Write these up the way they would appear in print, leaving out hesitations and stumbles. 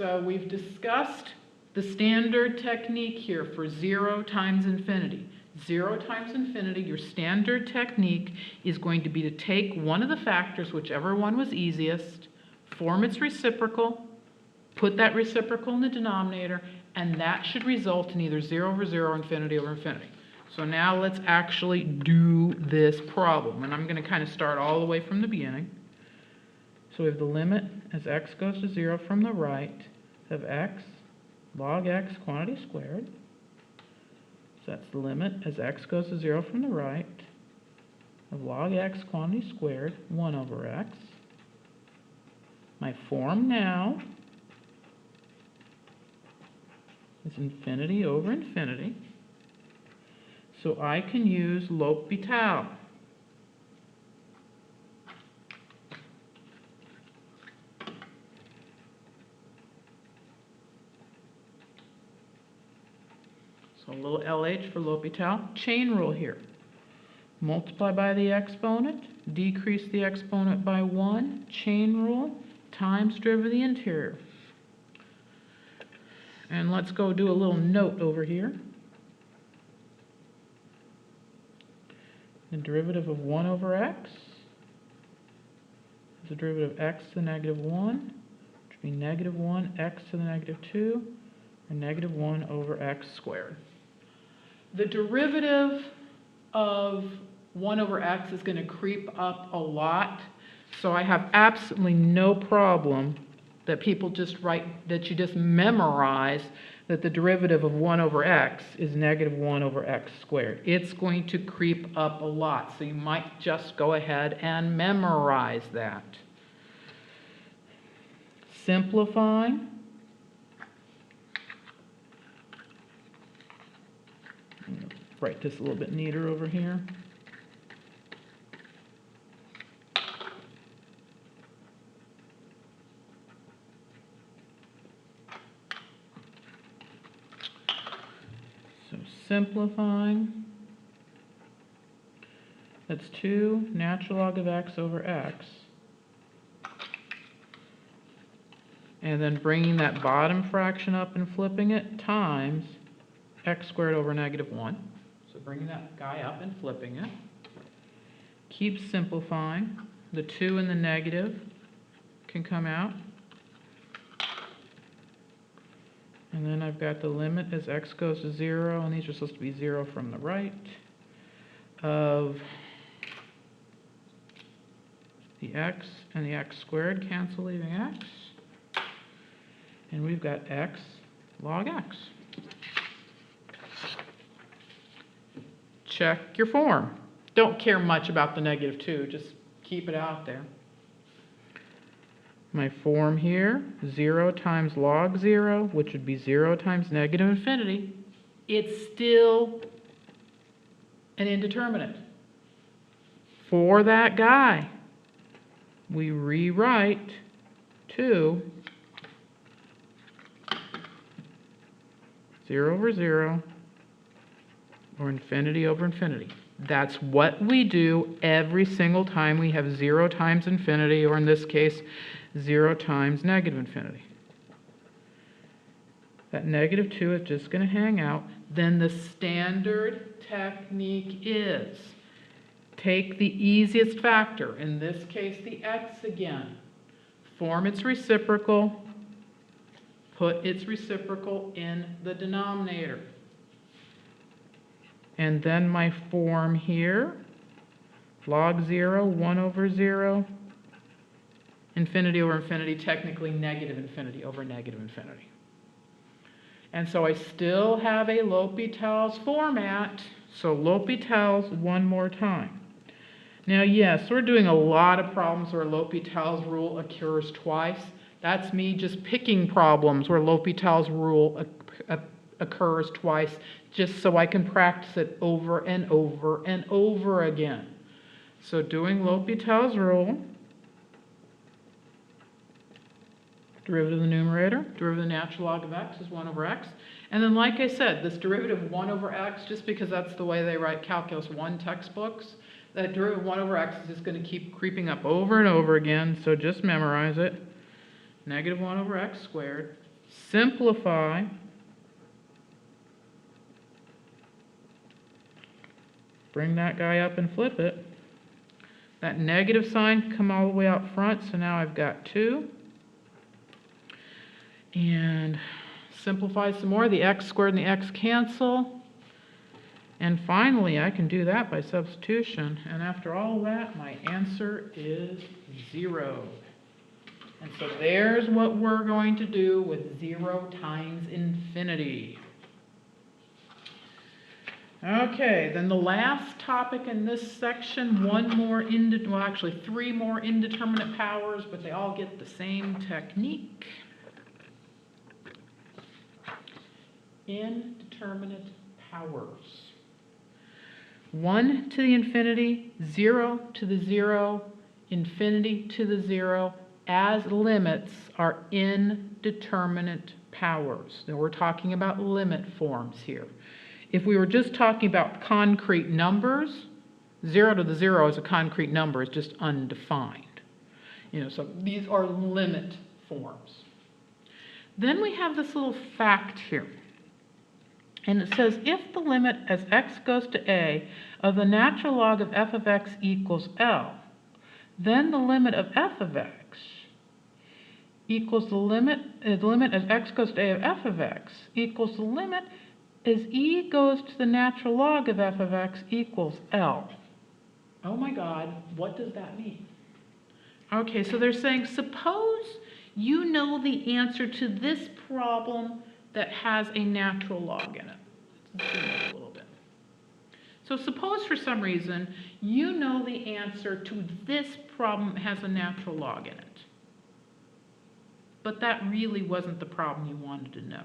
so we've discussed the standard technique here for 0 times infinity. 0 times infinity, your standard technique is going to be to take one of the factors, whichever one was easiest, form its reciprocal, put that reciprocal in the denominator, and that should result in either 0 over 0 or infinity over infinity. So now let's actually do this problem. And I'm going to kind of start all the way from the beginning. So we have the limit as x goes to 0 from the right of x log x quantity squared. So that's the limit as x goes to 0 from the right of log x quantity squared 1 over x. My form now is infinity over infinity. So I can use L'Hopital. So a little LH for L'Hopital. Chain rule here. Multiply by the exponent, decrease the exponent by 1, chain rule, times derivative of the interior. And let's go do a little note over here. The derivative of 1 over x is the derivative of x to the negative 1, which would be negative 1 x to the negative 2, or negative 1 over x squared. The derivative of 1 over x is going to creep up a lot, so I have absolutely no problem that people just write, that you just memorize that the derivative of 1 over x is negative 1 over x squared. It's going to creep up a lot, so you might just go ahead and memorize that. Simplifying. I'm going to write this a little bit neater over here. So simplifying, that's 2 natural log of x over x. And then bringing that bottom fraction up and flipping it times x squared over negative 1. So bringing that guy up and flipping it. Keep simplifying. The 2 and the negative can come out. And then I've got the limit as x goes to 0, and these are supposed to be 0 from the right, of the x and the x squared cancel, leaving x. And we've got x log x. Check your form. Don't care much about the negative 2, just keep it out there. My form here, 0 times log 0, which would be 0 times negative infinity. It's still an indeterminate. For that guy, we rewrite 2, 0 over 0, or infinity over infinity. That's what we do every single time we have 0 times infinity, or in this case, 0 times negative infinity. That negative 2 is just going to hang out. Then the standard technique is take the easiest factor, in this case the x again, form its reciprocal, put its reciprocal in the denominator. And then my form here, log 0, 1 over 0, infinity over infinity, technically negative infinity over negative infinity. And so I still have a L'Hopital's format, so L'Hopital's one more time. Now yes, we're doing a lot of problems where L'Hopital's rule occurs twice. That's me just picking problems where L'Hopital's rule occurs twice, just so I can practice it over and over and over again. So doing L'Hopital's rule, derivative of the numerator, derivative of the natural log of x is 1 over x. And then like I said, this derivative of 1 over x, just because that's the way they write Calculus 1 textbooks, that derivative of 1 over x is just going to keep creeping up over and over again, so just memorize it. Negative 1 over x squared simplify, bring that guy up and flip it. That negative sign come all the way out front, so now I've got 2. And simplify some more. The x squared and the x cancel. And finally, I can do that by substitution. And after all of that, my answer is 0. And so there's what we're going to do with 0 times infinity. Okay, then the last topic in this section, 3 more indeterminate powers, but they all get the same technique. Indeterminate powers. 1 to the infinity, 0 to the 0, infinity to the 0, as limits are indeterminate powers. Now we're talking about limit forms here. If we were just talking about concrete numbers, 0 to the 0 is a concrete number, it's just undefined. So these are limit forms. Then we have this little fact here. And it says, if the limit as x goes to a of the natural log of f of x equals L, then the limit of f of x equals the limit as x goes to a of f of x equals the limit as e goes to the natural log of f of x equals L. Oh my God, what does that mean? Okay, so they're saying, suppose you know the answer to this problem that has a natural log in it. Let's zoom in a little bit. So suppose for some reason you know the answer to this problem that has a natural log in it. But that really wasn't the problem you wanted to know.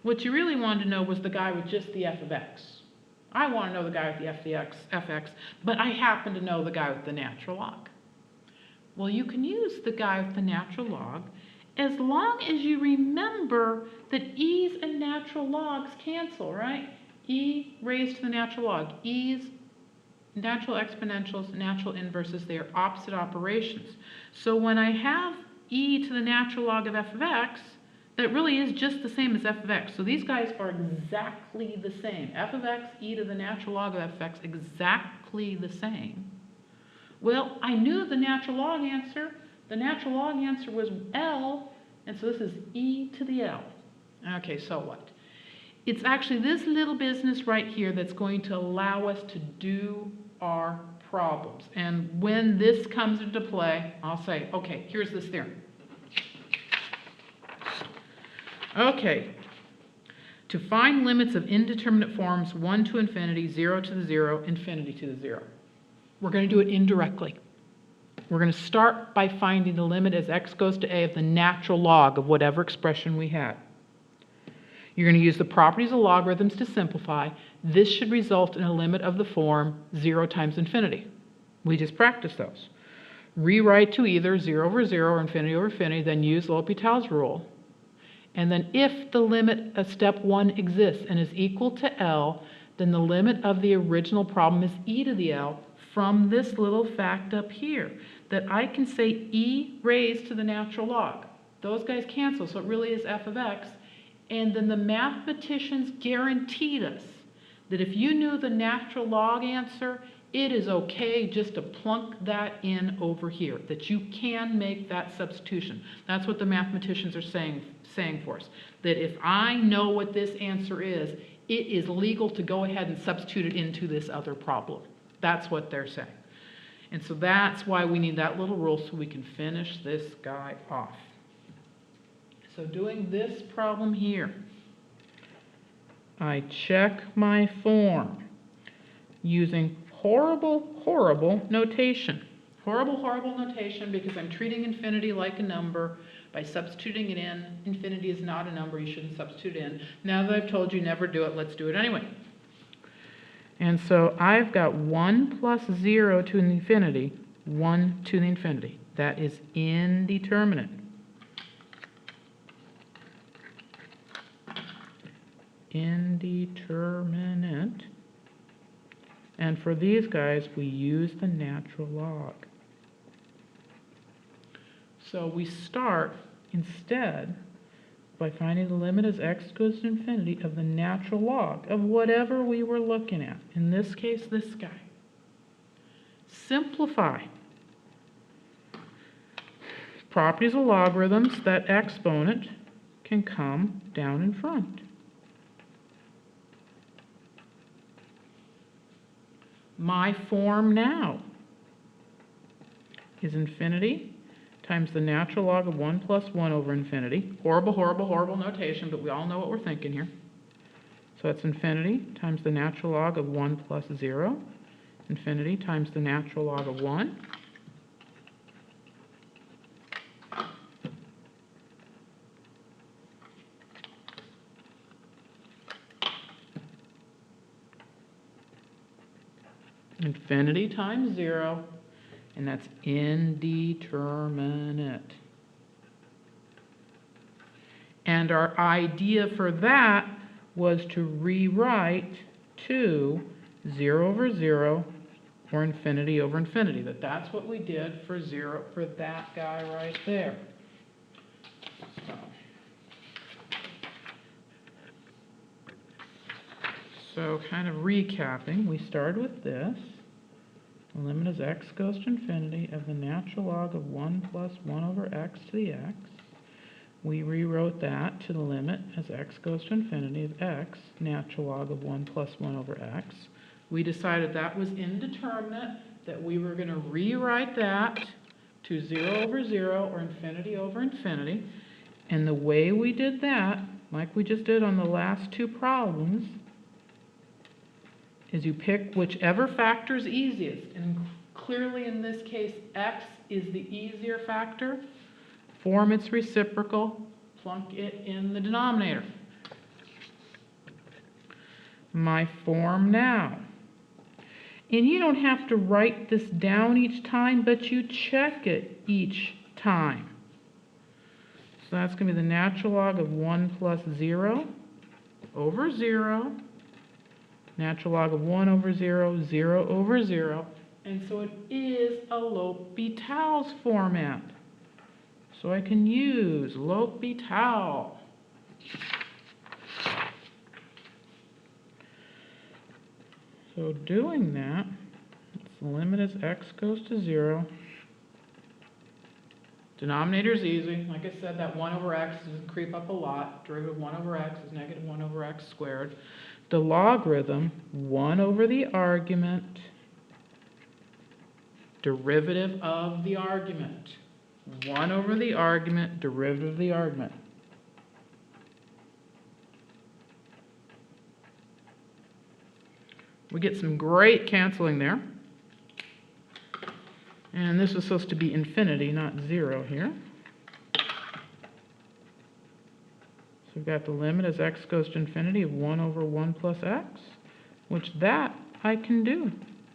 What you really wanted to know was the guy with just the f of x. I want to know the guy with the fx, but I happen to know the guy with the natural log. Well, you can use the guy with the natural log as long as you remember that e's and natural logs cancel, right? E raised to the natural log. E's natural exponentials, natural inverses, they are opposite operations. So when I have e to the natural log of f of x, that really is just the same as f of x. So these guys are exactly the same. F of x, e to the natural log of f of x, exactly the same. Well, I knew the natural log answer. The natural log answer was L, and so this is e to the L. Okay, so what? It's actually this little business right here that's going to allow us to do our problems. And when this comes into play, I'll say, okay, here's this theorem. Okay, to find limits of indeterminate forms, 1 to infinity, 0 to the 0, infinity to the 0. We're going to do it indirectly. We're going to start by finding the limit as x goes to a of the natural log of whatever expression we had. You're going to use the properties of logarithms to simplify. This should result in a limit of the form 0 times infinity. We just practiced those. Rewrite to either 0 over 0 or infinity over infinity, then use L'Hopital's rule. And then if the limit of step 1 exists and is equal to L, then the limit of the original problem is e to the L from this little fact up here, that I can say e raised to the natural log. Those guys cancel, so it really is f of x. And then the mathematicians guaranteed us that if you knew the natural log answer, it is okay just to plunk that in over here, that you can make that substitution. That's what the mathematicians are saying for us, that if I know what this answer is, it is legal to go ahead and substitute it into this other problem. That's what they're saying. And so that's why we need that little rule so we can finish this guy off. So doing this problem here, I check my form using horrible notation. Horrible notation because I'm treating infinity like a number by substituting it in. Infinity is not a number, you shouldn't substitute in. Now that I've told you never do it, let's do it anyway. And so I've got 1 plus 0 to the infinity, 1 to the infinity. That is indeterminate. Indeterminate. And for these guys, we use the natural log. So we start instead by finding the limit as x goes to infinity of the natural log of whatever we were looking at. In this case, this guy. Simplify. Properties of logarithms, that exponent can come down in front. My form now is infinity times the natural log of 1 plus 1 over infinity. Horrible, horrible, horrible notation, but we all know what we're thinking here. So that's infinity times the natural log of 1 plus 0. Infinity times the natural log of 1. Infinity times 0, and that's indeterminate. And our idea for that was to rewrite to 0 over 0 or infinity over infinity. That's what we did for 0 for that guy right there. So kind of recapping, we started with this. The limit as x goes to infinity of the natural log of 1 plus 1 over x to the x. We rewrote that to the limit as x goes to infinity of x, natural log of 1 plus 1 over x. We decided that was indeterminate, that we were going to rewrite that to 0 over 0 or infinity over infinity. And the way we did that, like we just did on the last two problems, is you pick whichever factor is easiest. And clearly in this case, x is the easier factor. Form its reciprocal, plunk it in the denominator. My form now. And you don't have to write this down each time, but you check it each time. So that's going to be the natural log of 1 plus 0 over 0. Natural log of 1 over 0, 0 over 0. And so it is a L'Hopital's format. So I can use L'Hopital. So doing that, it's the limit as x goes to 0. Denominator is easy. Like I said, that 1 over x doesn't creep up a lot. Derivative of 1 over x is negative 1 over x squared. The logarithm, 1 over the argument, derivative of the argument. 1 over the argument, derivative of the argument. We get some great canceling there. And this was supposed to be infinity, not 0 here. So we've got the limit as x goes to infinity of 1 over 1 plus x, which that I can do.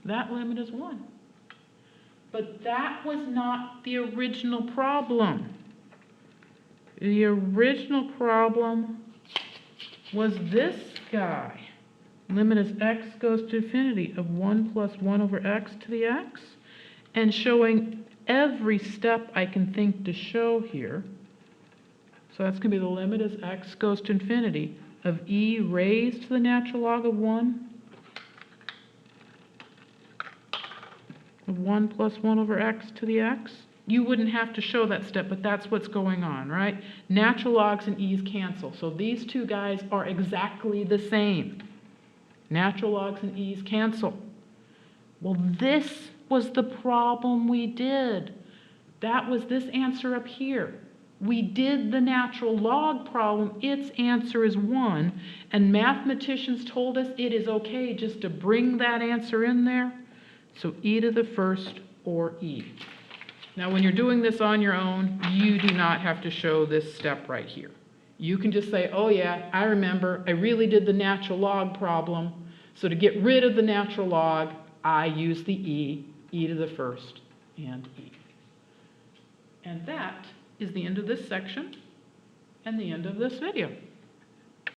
That limit is 1. But that was not the original problem. The original problem was this guy. Limit as x goes to infinity of 1 plus 1 over x to the x, and showing every step I can think to show here. So that's going to be the limit as x goes to infinity of e raised to the natural log of 1 plus 1 over x to the x. You wouldn't have to show that step, but that's what's going on, right? Natural logs and e's cancel. So these two guys are exactly the same. Natural logs and e's cancel. Well, this was the problem we did. That was this answer up here. We did the natural log problem. Its answer is 1. And mathematicians told us it is okay just to bring that answer in there. So e to the first or e. Now, when you're doing this on your own, you do not have to show this step right here. You can just say, oh yeah, I remember, I really did the natural log problem. So to get rid of the natural log, I use the e to the first, and e. And that is the end of this section and the end of this video.